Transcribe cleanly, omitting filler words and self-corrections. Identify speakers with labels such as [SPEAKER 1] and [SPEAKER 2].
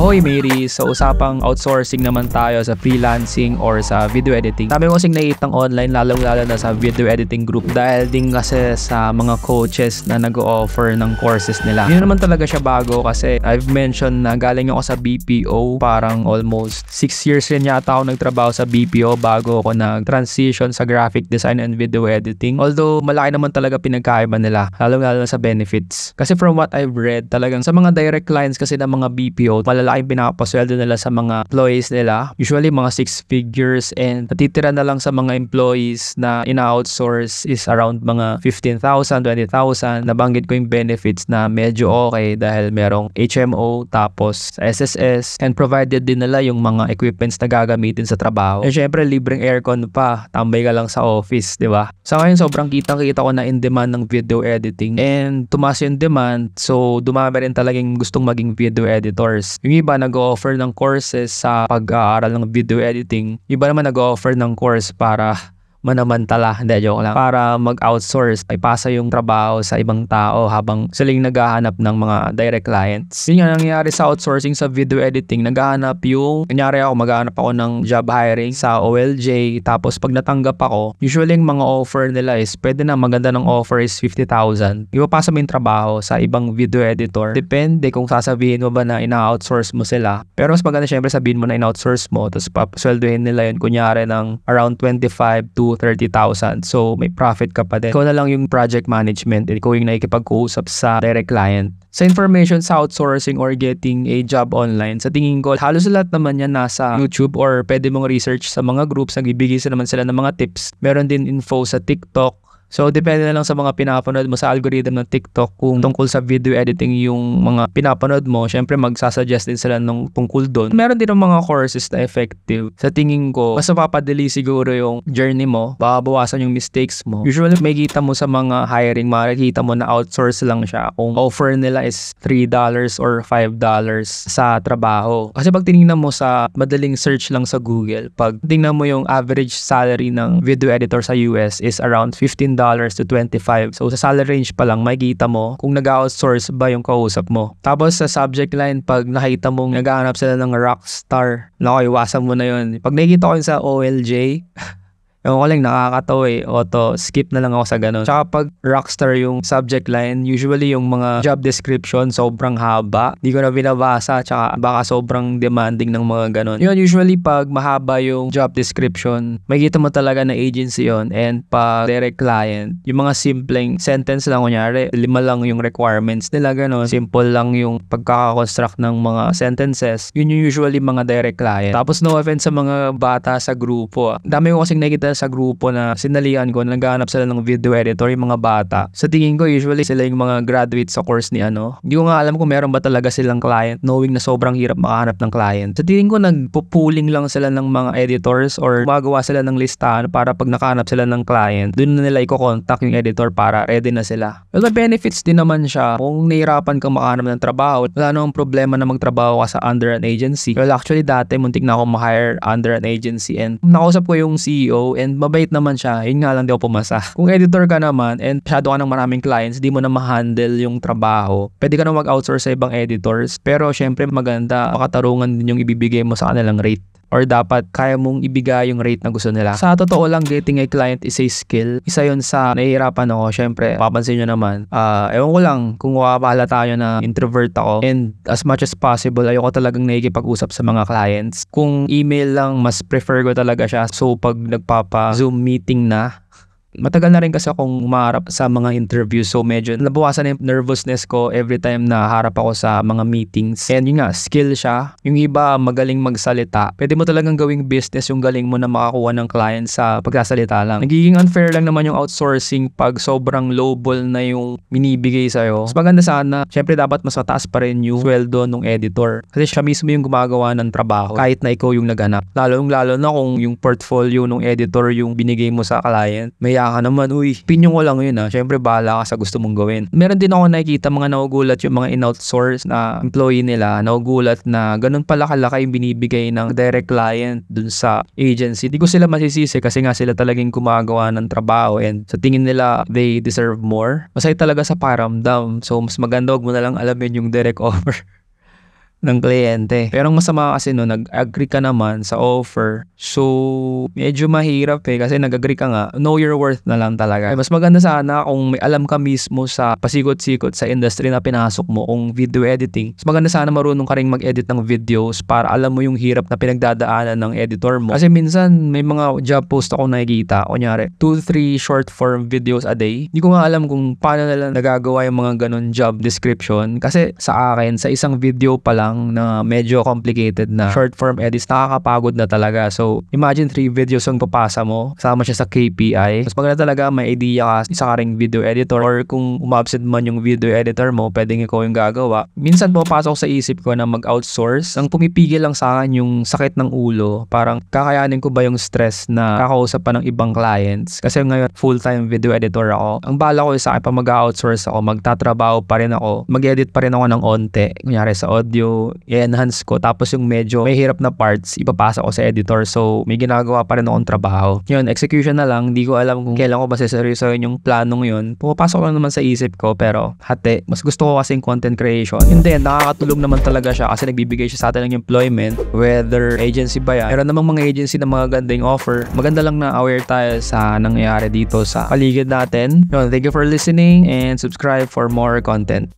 [SPEAKER 1] Ahoy Mary, sa usapang outsourcing naman tayo sa freelancing or sa video editing. Sabi ko kasing nakitang online lalong-lalo na sa video editing group dahil din kasi sa mga coaches na nag-o-offer ng courses nila. Yun naman talaga siya bago kasi I've mentioned na galing ako sa BPO, parang almost 6 years rin yata ako nagtrabaho sa BPO bago ako nag-transition sa graphic design and video editing. Although malaki naman talaga pinagkaiba nila, lalong-lalo na sa benefits. Kasi from what I've read, talagang sa mga direct clients kasi ng mga BPO, malalaking pinapasweldo nila sa mga employees nila. Usually mga 6 figures and natitira na lang sa mga employees na ina-outsource is around mga 15,000, 20,000. Nabanggit ko yung benefits na medyo okay dahil merong HMO tapos SSS and provided din nila yung mga equipments na gagamitin sa trabaho. And syempre libreng aircon pa, tambay ka lang sa office, di ba? Sa ngayon sobrang kitang-kita ko na in demand ng video editing and tumaas yung demand, so dumami rin talagang gustong maging video editors. Yung iba nag-o-offer ng courses sa pag-aaral ng video editing. Iba naman nag-o-offer ng course para manamantala, hindi, joke lang, para mag-outsource, ipasa yung trabaho sa ibang tao habang silang naghahanap ng mga direct clients. Yun nga nangyayari sa outsourcing sa video editing, naghahanap yung, kunyari ako, maghahanap ako ng job hiring sa OLJ, tapos pag natanggap ako, usually yung mga offer nila is, pwede na maganda ng offer is 50,000. Ipapasa mo yung trabaho sa ibang video editor. Depende kung sasabihin mo ba na ina-outsource mo sila. Pero mas maganda syempre sabihin mo na ina-outsource mo, tapos papasweldohin nila yun, kunyari ng around 25 to 30,000. So, may profit ka pa din. Ikaw na lang yung project management. Ikaw yung nakikipag-uusap sa direct client. Sa information sa outsourcing or getting a job online, sa tingin ko, halos lahat naman yan nasa YouTube or pwede mong research sa mga groups. Nagbibigay naman sila ng mga tips. Meron din info sa TikTok. So, depende na lang sa mga pinapanood mo sa algorithm ng TikTok kung tungkol sa video editing yung mga pinapanood mo. Syempre, magsasuggest din sila ng tungkol doon. Meron din ng mga courses na effective. Sa tingin ko, mas mapapadali siguro yung journey mo, babawasan yung mistakes mo. Usually, may kita mo sa mga hiring, makikita mo na outsource lang siya. Kung offer nila is $3 or $5 sa trabaho. Kasi pag tinignan mo sa madaling search lang sa Google, pag tingnan mo yung average salary ng video editor sa US is around $15 to $25. So, sa salary range pa lang, makikita mo kung nag-outsource ba yung kausap mo. Tapos, sa subject line, pag nakita mong naghahanap sila ng rockstar, naku, iwasan mo na yun. Pag nakikita ko yun sa OLJ, yung ko lang nakakatawa auto skip na lang ako sa ganun. Tsaka pag rockstar yung subject line, usually yung mga job description sobrang haba. Di ko na binabasa, tsaka baka sobrang demanding ng mga ganun. Yun, usually pag mahaba yung job description, makikita mo talaga na agency yun. And pag direct client, yung mga simpleng sentence lang, kunyari 5 lang yung requirements nila, ganun. Simple lang yung pagkakakonstruct ng mga sentences. Yun yung usually mga direct client. Tapos no offense sa mga bata sa grupo. Dami ko kasing nakikita sa grupo na sinalihan ko, naghahanap sila ng video editor, yung mga bata. Sa tingin ko, usually sila yung mga graduate sa course ni ano. Hindi ko nga alam kung meron ba talaga silang client, knowing na sobrang hirap makahanap ng client. Sa tingin ko, nagpo-pooling lang sila ng mga editors or gumagawa sila ng listahan para pag nakahanap sila ng client, dun na nila i-contact yung editor para ready na sila. Well, may benefits din naman siya. Kung nahihirapan kang makahanap ng trabaho, wala namang problema na magtrabaho ka sa under an agency. Well, actually, dati muntik na ako ma-hire under an agency and nakausap ko yung CEO and mabait naman siya. Yun nga lang, di ako pumasa. Kung editor ka naman and masyado ka ng maraming clients, di mo na ma-handle yung trabaho, pwede ka na mag-outsource sa ibang editors. Pero syempre maganda, makatarungan din yung ibibigay mo sa kanilang rate. Or dapat kaya mong ibigay yung rate na gusto nila. Sa totoo lang, getting a client is a skill. Isa yun sa nahihirapan ako. Syempre, papansin nyo naman. Ewan ko lang kung mapapala tayo na introvert ako. And as much as possible, ayoko talagang nakikipag-usap sa mga clients. Kung email lang, mas prefer ko talaga siya. So, pag nagpapa-Zoom meeting na, matagal na rin kasi akong umaharap sa mga interviews, so medyo nabawasan na yung nervousness ko every time na harap ako sa mga meetings. And yun nga, skill siya. Yung iba magaling magsalita. Pwede mo talagang gawing business yung galing mo na makakuha ng client sa pagsasalita lang. Nagiging unfair lang naman yung outsourcing pag sobrang lowball na yung binibigay sa'yo. Mas maganda sana, syempre dapat mas mataas pa rin yung sweldo ng editor. Kasi siya mismo yung gumagawa ng trabaho kahit na ikaw yung naganap. Lalo na kung yung portfolio ng editor yung binigay mo sa client. May ka naman, uy, opinion ko lang yun ha. Syempre, bahala ka sa gusto mong gawin. Meron din ako nakikita mga nagugulat yung mga in-outsource na employee nila. Nagugulat na ganun pala kalaki yung binibigay ng direct client dun sa agency. Di ko sila masisisi kasi nga sila talagang gumagawa ng trabaho and sa tingin nila, they deserve more. Masaya talaga sa pakiramdam. So, mas maganda wag mo na lang alamin yung direct offer ng kliyente. Pero ang masama kasi no, nag-agree ka naman sa offer. So, medyo mahirap kasi nag-agree ka nga, know your worth na lang talaga. Mas maganda sana kung may alam ka mismo sa pasikot-sikot sa industry na pinasok mo kung video editing. Mas maganda sana marunong ka rin mag-edit ng videos para alam mo yung hirap na pinagdadaanan ng editor mo. Kasi minsan may mga job post ako nakikita, kunyari 2-3 short form videos a day. Hindi ko nga alam kung paano nila nagagawa yung mga ganun job description. Kasi sa akin, sa isang video pa lang na medyo complicated na short form edits, nakakapagod na talaga. So, imagine 3 videos ang papasa mo, sama siya sa KPI. Mas maganda talaga may idea ka, isa ka ring video editor, or kung umabsent man yung video editor mo, pwedeng ikaw yung gagawa. Minsan pumapasok sa isip ko na mag-outsource. Ang pumipigil lang sa akin yung sakit ng ulo. Parang kakayanin ko ba yung stress na kakausap pa ng ibang clients? Kasi ngayon full-time video editor ako. Ang bala ko sa akin pa mag-outsource ako, magtatrabaho pa rin ako, mag-edit pa rin ako ng onte. Kunyari sa audio, i-enhance ko. Tapos yung medyo may hirap na parts, ipapasa ko sa editor. So, may ginagawa pa rin akong trabaho. Yun, execution na lang. Hindi ko alam kung kailan ko ba seryosohin yung planong yun. Pumapasok lang naman sa isip ko, pero hati. Mas gusto ko kasing content creation. And then, nakakatulong naman talaga siya kasi nagbibigay siya sa atin ng employment, whether agency ba yan. Meron namang mga agency na mga gandang offer. Maganda lang na aware tayo sa nangyayari dito sa paligid natin. Yun, thank you for listening and subscribe for more content.